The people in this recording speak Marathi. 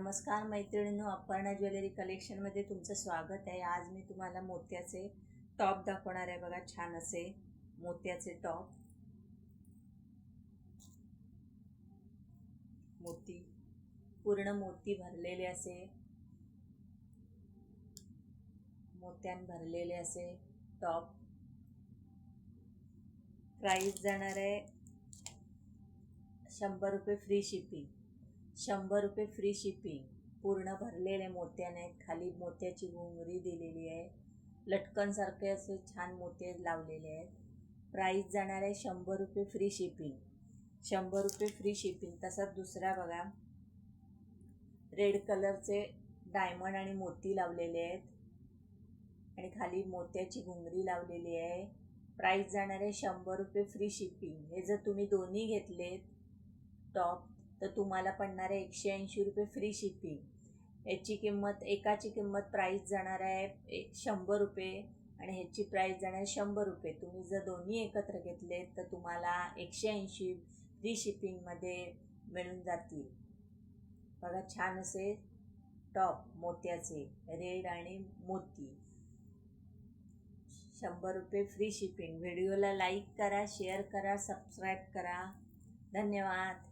नमस्कार मैत्रिणींनो, अपर्णा ज्वेलरी कलेक्शनमध्ये तुमचं स्वागत आहे। आज मी तुम्हाला मोत्याचे टॉप दाखवणार आहे। बघा, छान असे मोत्याचे टॉप, मोती पूर्ण मोती भरलेले असे, मोत्यान भरलेले असे टॉप। प्राइस जाणार आहे 100 रुपये फ्री शिपिंग। 100 रुपये फ्री शिपिंग। पूर्ण भरलेले मोत्याने, खाली मोत्याची घुंगरी दिलेली आहे, लटकन सारखे असे छान मोते लावलेले आहेत। प्राइस जाणार आहे 100 रुपये फ्री शिपिंग। 100 रुपये फ्री शिपिंग। तसाच दुसरा बघा, रेड कलरचे डायमंड आणि मोती लावलेले आहेत आणि खाली मोत्याची घुंगरी लावलेली आहे। प्राइस जाणार आहे 100 रुपये फ्री शिपिंग। हे जर तुम्ही दोन्ही घेतलेत टॉप तर तुम्हाला पडणार आहे 180 रुपये फ्री शिपिंग। याची किंमत, एकाची किंमत प्राइस जाणार आहे 100 रुपये आणि ह्याची प्राइस जाणार आहे 100 रुपये। तुम्ही जर दोन्ही एकत्र घेतले तर तुम्हाला 180 फ्री शिपिंगमध्ये मिळून जातील। बघा, छान असे टॉप मोत्याचे, रेड आणि मोती। 100 रुपये फ्री शिपिंग। व्हिडिओला लाईक करा, शेअर करा, सबस्क्राईब करा। धन्यवाद।